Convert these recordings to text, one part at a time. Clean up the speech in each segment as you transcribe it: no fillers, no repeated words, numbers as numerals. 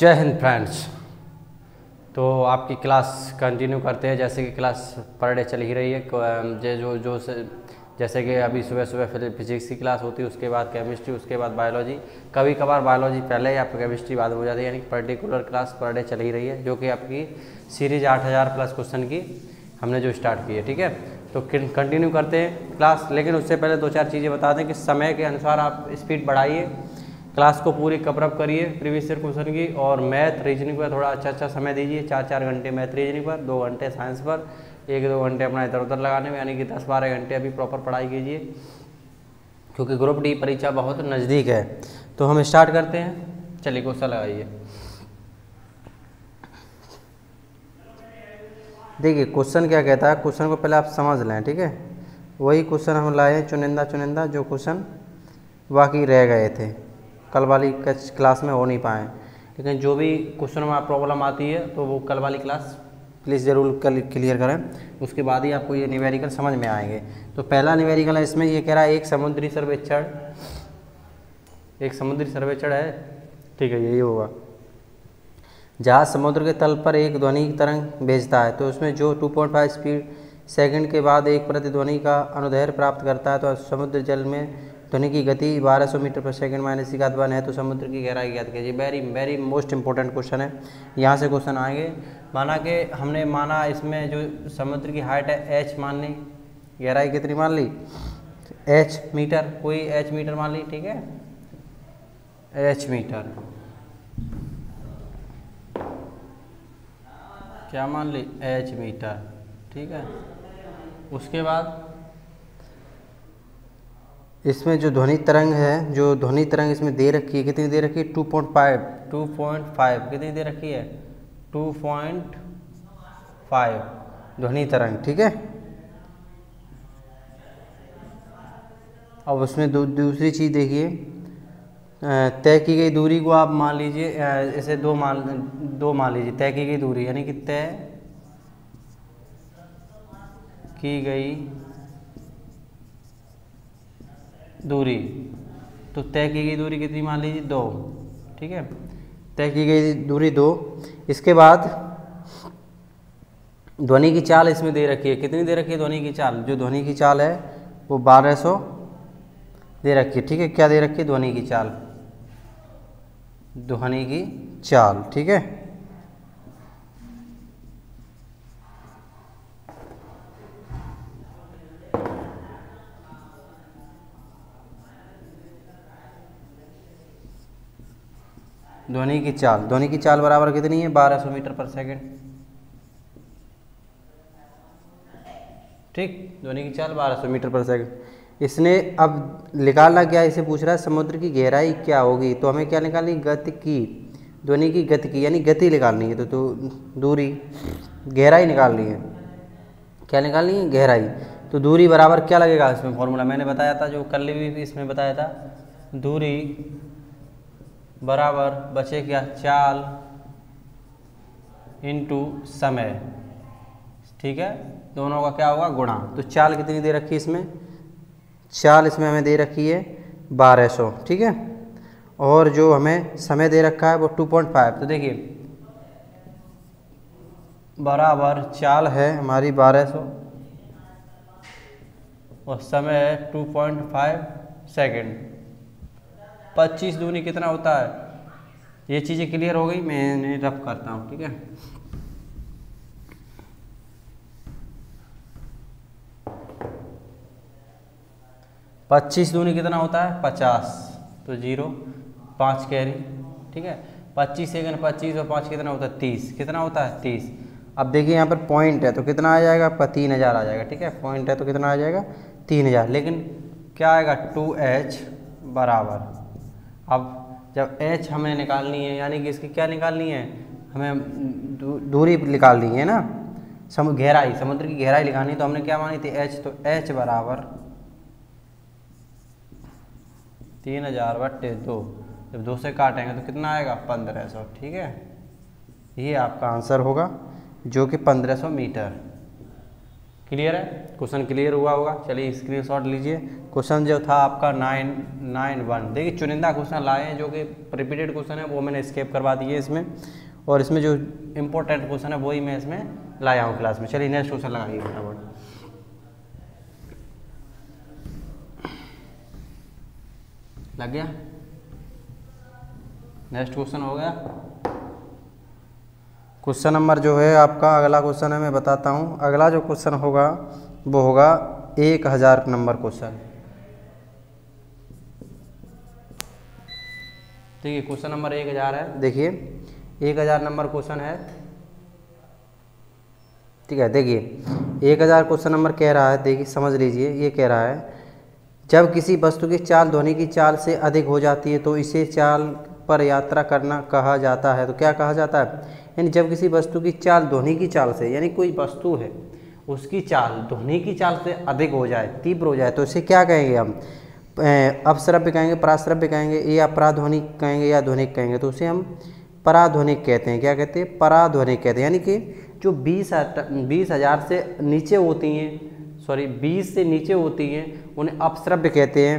जय हिंद फ्रेंड्स। तो आपकी क्लास कंटिन्यू करते हैं। जैसे कि क्लास पर डे चल ही रही है। जैसे कि अभी सुबह सुबह फिजिक्स की क्लास होती है, उसके बाद केमिस्ट्री, उसके बाद बायोलॉजी। कभी कभार बायोलॉजी पहले या केमिस्ट्री बाद में हो जाती है, यानी पर्टिकुलर क्लास पर डे चल ही रही है, जो कि आपकी सीरीज 8000 प्लस क्वेश्चन की हमने जो स्टार्ट की है। ठीक है, तो कंटिन्यू करते हैं क्लास। लेकिन उससे पहले दो चार चीज़ें बता दें कि समय के अनुसार आप स्पीड बढ़ाइए, क्लास को पूरी कवरअप करिए प्रीवियस ईयर क्वेश्चन की, और मैथ रीजनिंग पर थोड़ा अच्छा समय दीजिए। 4-4 घंटे मैथ रीजनिंग पर, 2 घंटे साइंस पर, 1-2 घंटे अपना इधर उधर लगाने में, यानी कि 10-12 घंटे अभी प्रॉपर पढ़ाई कीजिए, क्योंकि ग्रुप डी परीक्षा बहुत नज़दीक है। तो हम स्टार्ट करते हैं। चलिए क्वेश्चन लगाइए। देखिए क्वेश्चन क्या कहता है, क्वेश्चन को पहले आप समझ लें। ठीक है, वही क्वेश्चन हम लाए हैं चुनिंदा जो क्वेश्चन बाकी रह गए थे, कल वाली क्लास में हो नहीं पाए। लेकिन जो भी क्वेश्चन में प्रॉब्लम आती है तो वो कल वाली क्लास प्लीज़ ज़रूर क्लियर करें, उसके बाद ही आपको ये न्यूमेरिकल समझ में आएंगे। तो पहला न्यूमेरिकल है, इसमें ये कह रहा है एक समुद्री सर्वेक्षण है। ठीक है, यही होगा। जहाँ समुद्र के तल पर एक ध्वनि तरंग भेजता है, तो उसमें जो 2.5 स्पीड सेकंड के बाद एक प्रतिध्वनि का अनुदैर्ध्य प्राप्त करता है, तो समुद्र जल में ध्वनि की गति 1200 मीटर पर सेकंड माइनस का 1 है, तो समुद्र की गहराई ज्ञात कीजिए। वेरी मोस्ट इंपॉर्टेंट क्वेश्चन है, यहाँ से क्वेश्चन आएंगे। हमने माना इसमें जो समुद्र की हाइट है h मान ली, गहराई कितनी मान ली, h मीटर, कोई h मीटर मान ली। ठीक है, h मीटर, क्या मान ली, h मीटर। ठीक है, उसके बाद इसमें जो ध्वनि तरंग है, जो ध्वनि तरंग इसमें दे रखी है, कितनी दे रखी है, 2.5 कितनी दे रखी है, 2.5 ध्वनि तरंग। ठीक है, अब उसमें दूसरी चीज़ देखिए, तय की गई दूरी को आप मान लीजिए, इसे दो मान लीजिए, तय की गई दूरी, यानी कि तय की गई दूरी, तो तय की गई दूरी कितनी मान लीजिए, 2। ठीक है, तय की गई दूरी 2। इसके बाद ध्वनि की चाल इसमें दे रखी है, कितनी दे रखी है ध्वनि की चाल, जो ध्वनि की चाल है वो 1200 दे रखी है। ठीक है, क्या दे रखी है, ध्वनि की चाल, ठीक है। ध्वनि की चाल बराबर कितनी है, 1200 मीटर पर सेकंड। ठीक, ध्वनि की चाल 1200 मीटर पर सेकंड। इसने अब निकालना क्या, इसे पूछ रहा है समुद्र की गहराई क्या होगी, तो हमें क्या निकालनी, गति की, ध्वनि की गति की, यानी गति निकालनी है। तो दूरी, गहराई निकालनी है, क्या निकालनी है, गहराई। तो दूरी बराबर क्या लगेगा, इसमें फॉर्मूला मैंने बताया था, जो कल भी इसमें बताया था, दूरी बराबर बचे क्या, चाल इंटू समय। ठीक है, दोनों का क्या होगा, गुणा। तो चाल कितनी दे रखी है इसमें, चाल इसमें हमें दे रखी है 1200। ठीक है, और जो हमें समय दे रखा है वो 2.5। तो देखिए बराबर चाल है हमारी 1200 और समय है 2.5 सेकेंड। 25 दूनी कितना होता है, ये चीज़ें क्लियर हो गई, मैं रफ करता हूँ। ठीक है, 25 दूनी कितना होता है, 50, तो 0, 5 कैरी। ठीक है, 25 सेकंड, 25 और 5 कितना होता है, 30, कितना होता है, 30। अब देखिए यहाँ पर पॉइंट है तो कितना आ जाएगा, आपका 3000 आ जाएगा। ठीक है, पॉइंट है तो कितना आ जाएगा, 3000। लेकिन क्या आएगा, 2h बराबर, अब जब h हमें निकालनी है, यानी कि इसकी क्या निकालनी है, हमें दूरी निकालनी है ना, गहराई, समुद्र की गहराई निकालनी, तो हमने क्या मानी थी, h। तो h बराबर 3000/2, जब 2 से काटेंगे तो कितना आएगा, 1500। ठीक है, ये आपका आंसर होगा, जो कि 1500 मीटर क्लियर है? क्वेश्चन क्लियर हुआ होगा। चलिए स्क्रीनशॉट लीजिए। क्वेश्चन जो था आपका 991, देखिए चुनिंदा क्वेश्चन लाए हैं जो कि रिपीटेड क्वेश्चन है, वो मैंने स्केप करवा दिए इसमें, और इसमें जो इम्पोर्टेंट क्वेश्चन है वही मैं इसमें लाया हूँ क्लास में। चलिए नेक्स्ट क्वेश्चन लगाइए फटाफट। लग गया? नेक्स्ट क्वेश्चन हो गया। क्वेश्चन नंबर जो है आपका अगला क्वेश्चन है, मैं बताता हूँ। अगला जो क्वेश्चन होगा वो होगा 1000 नंबर क्वेश्चन। देखिए क्वेश्चन नंबर 1000 है। देखिए 1000 नंबर क्वेश्चन है, ठीक है। देखिए 1000 क्वेश्चन नंबर कह रहा है, देखिए समझ लीजिए, ये कह रहा है जब किसी वस्तु की चाल ध्वनि की चाल से अधिक हो जाती है तो इसे चाल पर यात्रा करना कहा जाता है। तो क्या कहा जाता है? यानी जब किसी वस्तु की चाल ध्वनि की चाल से, यानी कोई वस्तु है उसकी चाल ध्वनि की चाल से अधिक हो जाए, तीव्र हो जाए, तो इसे क्या कहेंगे हम? अपश्रव्य कहेंगे, पराश्रव्य कहेंगे, या पराध्वनिक कहेंगे, या ध्वनिक कहेंगे। तो उसे हम पराध्वनिक कहते हैं। क्या कहते हैं? पराध्वनिक कहते हैं। यानी कि जो 20,000 से नीचे होती हैं, 20 से नीचे होती हैं उन्हें अपश्रव्य कहते हैं,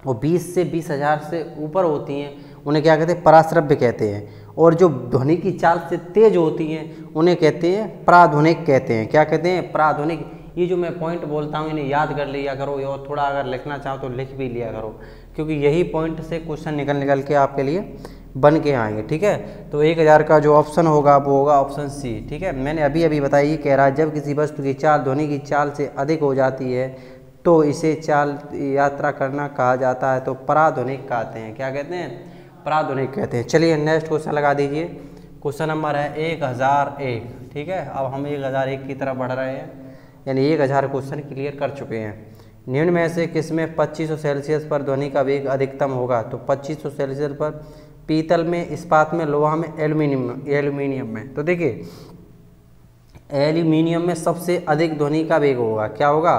और 20 से 20,000 से ऊपर होती हैं उन्हें क्या कहते हैं? पराश्रव्य कहते हैं। और जो ध्वनि की चाल से तेज होती हैं उन्हें कहते हैं पराध्वनिक कहते हैं। क्या कहते हैं? पराध्वनिक। ये जो मैं पॉइंट बोलता हूँ इन्हें याद कर लिया करो, और थोड़ा अगर लिखना चाहो तो लिख भी लिया करो, क्योंकि यही पॉइंट से क्वेश्चन निकल के आपके लिए बन के आएंगे, ठीक है। तो 1000 का जो ऑप्शन होगा वो होगा ऑप्शन सी, ठीक है। मैंने अभी बताया, ये कह रहा है जब किसी वस्तु की चाल ध्वनि की चाल से अधिक हो जाती है तो इसे चाल यात्रा करना कहा जाता है, तो पराध्वनिक कहते हैं। क्या कहते हैं? पराध्वनिक कहते हैं। चलिए नेक्स्ट क्वेश्चन लगा दीजिए। क्वेश्चन नंबर है 1001, ठीक है। अब हम 1001 की तरफ बढ़ रहे हैं, यानी 1000 क्वेश्चन क्लियर कर चुके हैं। निम्न में से किसमें 2500 सेल्सियस पर ध्वनि का वेग अधिकतम होगा? तो 2500 सेल्सियस पर पीतल में, इस्पात में, लोहा में, एल्यूमिनियम में। तो देखिए एल्यूमिनियम में सबसे अधिक ध्वनि का वेग होगा। क्या होगा?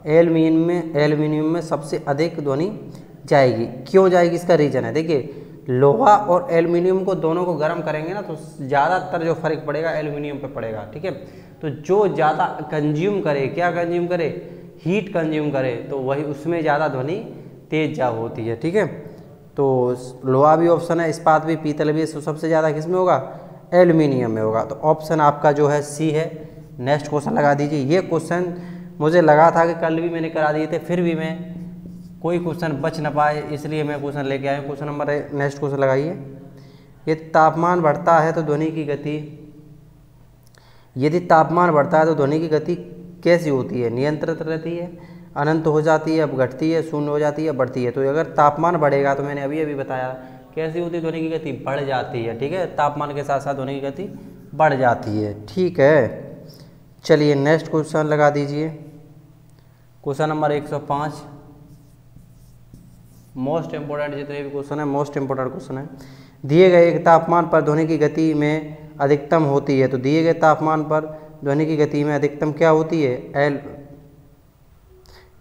एल्यूमिनियम में सबसे अधिक ध्वनि जाएगी। क्यों जाएगी? इसका रीजन है, देखिए लोहा और एल्यूमिनियम को दोनों को गर्म करेंगे ना तो ज़्यादातर जो फर्क पड़ेगा एल्यूमिनियम पे पड़ेगा, ठीक है। तो जो ज़्यादा कंज्यूम करे, क्या कंज्यूम करे? हीट कंज्यूम करे, तो वही उसमें ज़्यादा ध्वनि तेज जा होती है, ठीक है। तो लोहा भी ऑप्शन है, इस्पात भी, पीतल भी, सबसे ज़्यादा किस में होगा? एल्यूमिनियम में होगा। तो ऑप्शन आपका जो है सी है। नेक्स्ट क्वेश्चन लगा दीजिए। ये क्वेश्चन मुझे लगा था कि कल भी मैंने करा दिए थे, फिर भी मैं कोई क्वेश्चन बच ना पाए, इसलिए मैं क्वेश्चन लेके आया हूँ। क्वेश्चन नंबर नेक्स्ट क्वेश्चन लगाइए। ये तापमान बढ़ता है तो ध्वनि की गति, यदि तापमान बढ़ता है तो ध्वनि की गति कैसी होती है? नियंत्रित रहती है, अनंत हो जाती है, अब घटती है, शून्य हो जाती है, बढ़ती है। तो अगर तापमान बढ़ेगा तो मैंने अभी बताया कैसी होती है ध्वनि की गति? बढ़ जाती है, ठीक है। तापमान के साथ साथ ध्वनि की गति बढ़ जाती है, ठीक है। चलिए नेक्स्ट क्वेश्चन लगा दीजिए। क्वेश्चन नंबर 105, मोस्ट इंपोर्टेंट, जितने भी क्वेश्चन है मोस्ट इंपोर्टेंट क्वेश्चन है। दिए गए एक तापमान पर ध्वनि की गति में अधिकतम होती है। तो दिए गए तापमान पर ध्वनि की गति में अधिकतम क्या होती है?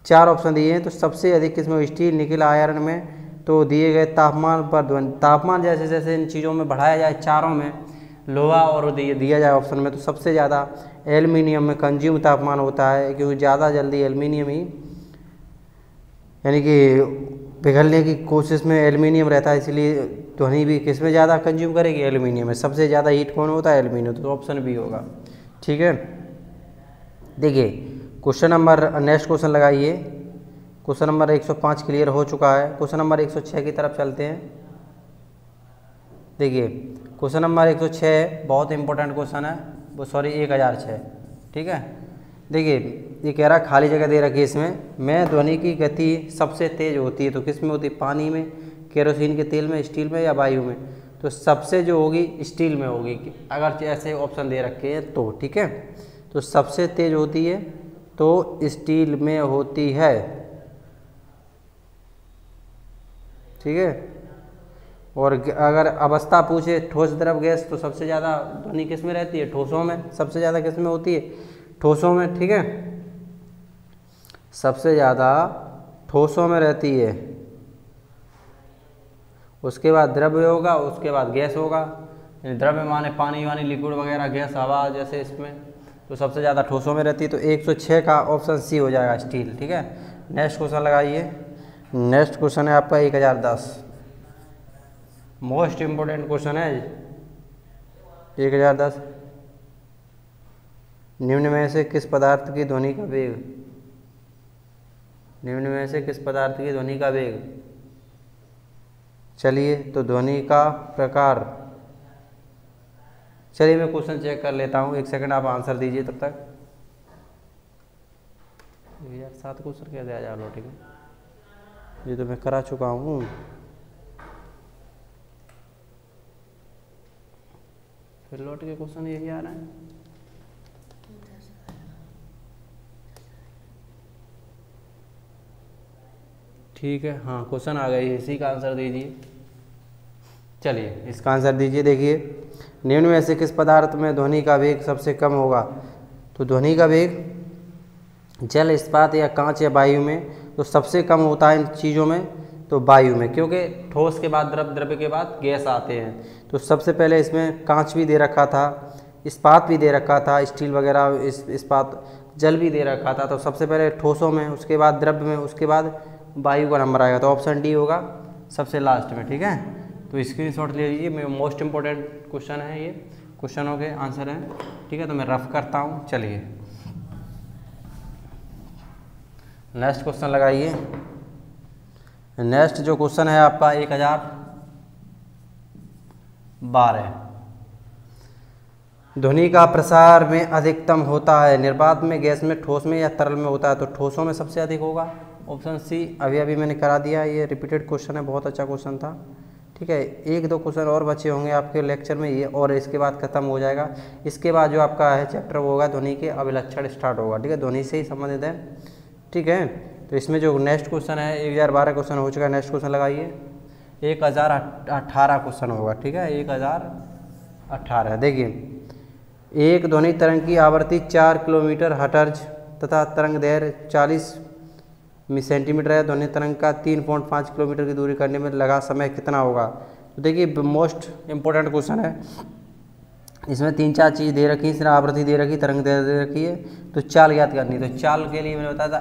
4 ऑप्शन दिए हैं। तो सबसे अधिक किसमें? स्टील, निकल, आयरन में। तो दिए गए तापमान पर ध्वनि, तापमान जैसे जैसे इन चीज़ों में बढ़ाया जाए, चारों में, लोहा और दिया जाए ऑप्शन में, तो सबसे ज़्यादा एल्यूमिनियम में कंज्यूम तापमान होता है, क्योंकि ज़्यादा जल्दी एल्यूमिनियम ही, यानी कि पिघलने की कोशिश में एल्यूमिनियम रहता है, इसलिए ध्वनि भी किस में ज़्यादा कंज्यूम करेगी? एल्यूमिनियम में। सबसे ज़्यादा हीट कौन होता है? एल्यूमिनियम। तो ऑप्शन बी होगा, ठीक है। देखिए क्वेश्चन नंबर, नेक्स्ट क्वेश्चन लगाइए। क्वेश्चन नंबर 105 क्लियर हो चुका है। क्वेश्चन नंबर 106 की तरफ चलते हैं। देखिए क्वेश्चन नंबर 106 बहुत इंपॉर्टेंट क्वेश्चन है, वो 1006, ठीक है। देखिए ये कह रहा है, खाली जगह दे रखी है इसमें ध्वनि की गति सबसे तेज होती है, तो किस में होती है? पानी में, केरोसिन के तेल में, स्टील में, या वायु में। तो सबसे जो होगी स्टील में होगी, अगर ऐसे ऑप्शन दे रखे हैं तो, ठीक है। तो सबसे तेज होती है तो स्टील में होती है, ठीक है। और अगर अवस्था पूछे ठोस, द्रव, गैस, तो सबसे ज़्यादा ध्वनि किस में रहती है? ठोसों में। सबसे ज़्यादा किस में होती है? ठोसों में, ठीक है। सबसे ज़्यादा ठोसों में रहती है, उसके बाद द्रव्य होगा, उसके बाद गैस होगा। द्रव्य माने पानी वानी, लिक्विड वगैरह, गैस हवा, जैसे इसमें तो सबसे ज़्यादा ठोसों में रहती है, तो 106 का ऑप्शन सी हो जाएगा स्टील। ठीक है, नेक्स्ट क्वेश्चन लगाइए। नेक्स्ट क्वेश्चन है आपका 1010, मोस्ट इम्पोर्टेंट क्वेश्चन है 1010। निम्न में से किस पदार्थ की ध्वनि का वेग, निम्न में से किस पदार्थ की ध्वनि का वेग, चलिए तो ध्वनि का प्रकार, चलिए मैं क्वेश्चन चेक कर लेता हूँ, 1 सेकंड आप आंसर दीजिए तब तक। यार 7 क्वेश्चन क्या दिया जा लौटे में, ये तो मैं करा चुका हूँ। फिर लौट के क्वेश्चन यही आ रहा है। ठीक है, हाँ क्वेश्चन आ गई, इसी का आंसर दीजिए। चलिए इसका आंसर दीजिए। देखिए, निम्न में से किस पदार्थ में ध्वनि का वेग सबसे कम होगा, तो ध्वनि का वेग जल, इस्पात या कांच या वायु में तो सबसे कम होता है इन चीज़ों में, तो वायु में, क्योंकि ठोस के बाद द्रव, द्रव्य के बाद गैस आते हैं। तो सबसे पहले इसमें कांच भी दे रखा था, इस्पात भी दे रखा था, स्टील वगैरह, इस्पात, जल भी दे रखा था। तो सबसे पहले ठोसों में, उसके बाद द्रव्य में, उसके बाद वायु का नंबर आएगा, तो ऑप्शन डी होगा सबसे लास्ट में। ठीक है, तो स्क्रीनशॉट ले लीजिए, मोस्ट इंपॉर्टेंट क्वेश्चन है ये, क्वेश्चनों के आंसर हैं। ठीक है, तो मैं रफ करता हूँ। चलिए नेक्स्ट क्वेश्चन लगाइए। नेक्स्ट जो क्वेश्चन है आपका 1012, ध्वनि का प्रसार में अधिकतम होता है निर्वात में, गैस में, ठोस में या तरल में होता है, तो ठोसों में सबसे अधिक होगा, ऑप्शन सी। अभी मैंने करा दिया, ये रिपीटेड क्वेश्चन है, बहुत अच्छा क्वेश्चन था। ठीक है, 1-2 क्वेश्चन और बचे होंगे आपके लेक्चर में ये, और इसके बाद खत्म हो जाएगा। इसके बाद जो आपका है चैप्टर वो होगा ध्वनि के अभिलक्षण स्टार्ट होगा। ठीक है, ध्वनि से ही संबंधित है। ठीक है, तो इसमें जो नेक्स्ट क्वेश्चन है 1012 क्वेश्चन हो चुका है। नेक्स्ट क्वेश्चन लगाइए, 1018 क्वेश्चन होगा। ठीक है, 1018। देखिए, एक ध्वनि तरंग की आवृत्ति 4 किलोमीटर हर्ट्ज तथा तरंग दैर्घ्य 40 सेंटीमीटर है। ध्वनि तरंग का 3.5 किलोमीटर की दूरी करने में लगा समय कितना होगा। तो देखिए, मोस्ट इम्पोर्टेंट क्वेश्चन है, इसमें 3-4 चीज़ दे रखी है, सिर्फ आवृत्ति दे रखी, तरंग दे रखी है, तो चाल ज्ञात करनी। तो चाल के लिए मैंने बताया था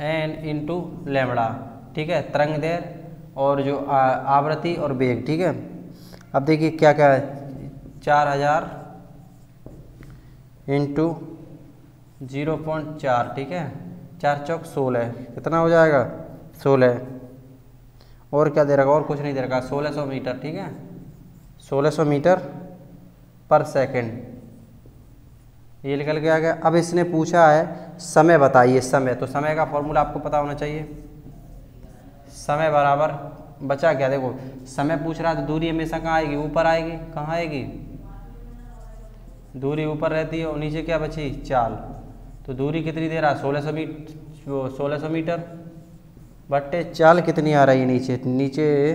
एन इंटू लैम्बडा। ठीक है, तरंग दैर्घ्य और जो आवृत्ति और वेग। ठीक है, अब देखिए क्या क्या है, 4000 इंटू 0.4। ठीक है, 4 चौक 16, कितना हो जाएगा 16। और क्या दे रखा, और कुछ नहीं दे रखा, 1600 मीटर। ठीक है, 1600 मीटर पर सेकंड, ये निकल के आ गया। अब इसने पूछा है समय बताइए, समय, तो समय का फॉर्मूला आपको पता होना चाहिए। समय बराबर बचा क्या, देखो समय पूछ रहा है तो दूरी हमेशा कहाँ आएगी, ऊपर आएगी। कहाँ आएगी, दूरी ऊपर रहती है, और नीचे क्या बची, चाल। तो दूरी कितनी दे रहा है, 1600 मीटर बट्टे चाल कितनी आ रही है नीचे। नीचे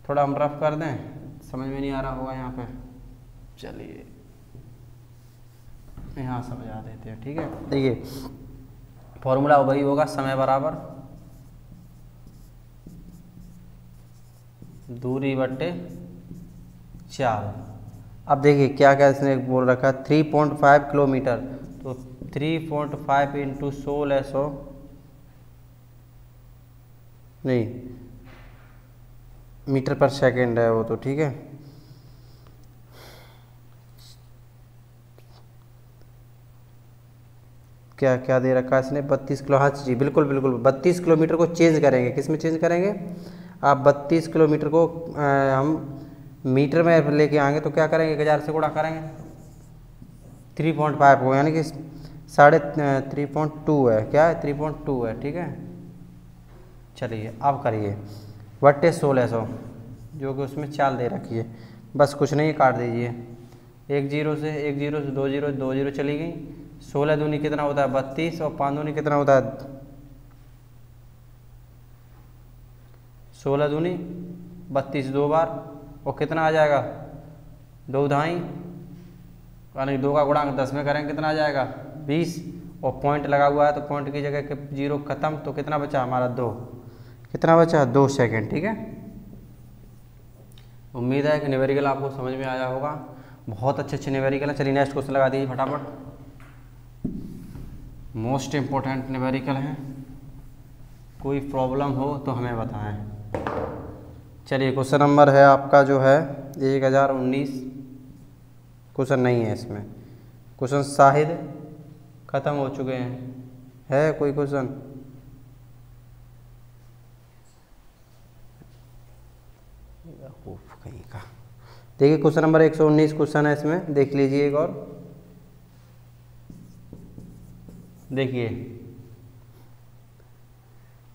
थोड़ा हम रफ कर दें, समझ में नहीं आ रहा होगा यहाँ पे, चलिए यहाँ समझा देते हैं। ठीक है, देखिए फॉर्मूला वही होगा, समय बराबर दूरी बट्टे चाल। अब देखिए क्या क्या इसने बोल रखा है, 3.5 किलोमीटर, तो 3.5 इंटू 1600 नहीं मीटर पर सेकंड है वो तो। ठीक है, क्या क्या दे रखा है इसने, 32 किलो। हाँ जी, बिल्कुल बिल्कुल, 32 किलोमीटर को चेंज करेंगे, किस में चेंज करेंगे आप, 32 किलोमीटर को हम मीटर में लेके आएंगे तो क्या करेंगे, 1000 से गुणा करेंगे, 3.5 को, यानी कि 3.2 है, क्या है 3.2 है। ठीक है, चलिए अब करिए बट्टे 1600, जो कि उसमें चाल दे रखी है, बस कुछ नहीं, काट दीजिए। 1 0 से 1 0 से 2 0, 2 0 चली गई। 16 दूनी कितना होता है 32, और 5 दूनी कितना होता है 16 दूनी 32 दो बार, और कितना आ जाएगा 2 ढाई, यानी 2 का गुणांक 10 में करेंगे कितना आ जाएगा 20, और पॉइंट लगा हुआ है तो पॉइंट की जगह के 0 खत्म, तो कितना बचा हमारा 2, कितना बचा 2 सेकंड। ठीक है, उम्मीद है कि न्यूमेरिकल आपको समझ में आया होगा। बहुत अच्छे अच्छे न्यूमेरिकल हैं। चलिए नेक्स्ट क्वेश्चन लगा दीजिए फटाफट। मोस्ट इम्पोर्टेंट न्यूमेरिकल हैं, कोई प्रॉब्लम हो तो हमें बताएं। चलिए क्वेश्चन नंबर है आपका जो है 1019। क्वेश्चन नहीं है इसमें, क्वेश्चन शायद ख़त्म हो चुके हैं। है कोई क्वेश्चन? कहीं का देखिए, क्वेश्चन नंबर 119 क्वेश्चन है इसमें, देख लीजिए एक और। देखिए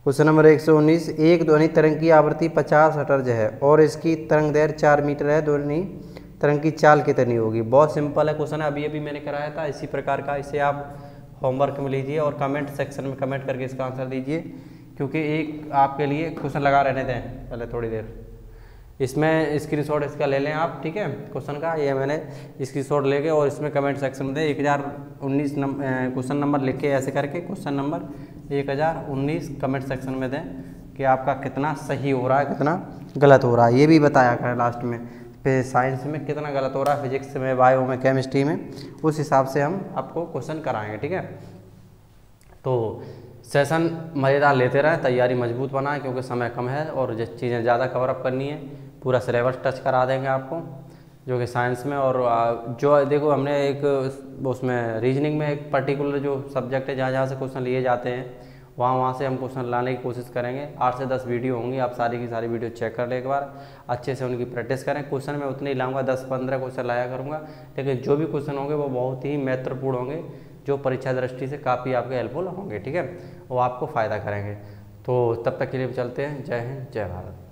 क्वेश्चन नंबर 119, एक ध्वनि तरंग की आवृत्ति 50 हर्ट्ज है और इसकी तरंग दैर्घ्य 4 मीटर है, ध्वनि तरंग की चाल कितनी होगी? बहुत सिंपल है क्वेश्चन है, अभी अभी मैंने कराया था इसी प्रकार का। इसे आप होमवर्क में लीजिए और कमेंट सेक्शन में कमेंट करके इसका आंसर दीजिए, क्योंकि एक आपके लिए क्वेश्चन लगा रहने दें पहले थोड़ी देर। इसमें स्क्रीनशॉट इसका ले लें आप, ठीक है, क्वेश्चन का। ये मैंने स्क्रीनशॉट लेके और इसमें कमेंट सेक्शन में दें 1019 क्वेश्चन नंबर लिख के ऐसे करके क्वेश्चन नंबर 1019 कमेंट सेक्शन में दें कि आपका कितना सही हो रहा है, कितना गलत हो रहा है। ये भी बताया करें लास्ट में, फिर साइंस में कितना गलत हो रहा है, फिजिक्स में, बायो में, केमिस्ट्री में, उस हिसाब से हम आपको क्वेश्चन कराएंगे, ठीक है। तो सेशन मज़ेदार लेते रहें, तैयारी मजबूत बनाएं, क्योंकि समय कम है और जो चीज़ें ज़्यादा कवर अप करनी है। पूरा सिलेबस टच करा देंगे आपको, जो कि साइंस में। और जो देखो हमने एक उसमें रीजनिंग में एक पर्टिकुलर जो सब्जेक्ट है, जहाँ जहाँ से क्वेश्चन लिए जाते हैं वहाँ से हम क्वेश्चन लाने की कोशिश करेंगे। 8 से 10 वीडियो होंगी, आप सारी की सारी वीडियो चेक कर लें एक बार, अच्छे से उनकी प्रैक्टिस करें। क्वेश्चन मैं उतने ही लाऊंगा, 10-15 क्वेश्चन लाया करूँगा, लेकिन जो भी क्वेश्चन होंगे वो बहुत ही महत्वपूर्ण होंगे, जो परीक्षा दृष्टि से काफ़ी आपके हेल्पफुल होंगे, ठीक है, वो आपको फ़ायदा करेंगे। तो तब तक के लिए चलते हैं। जय हिंद, जय भारत।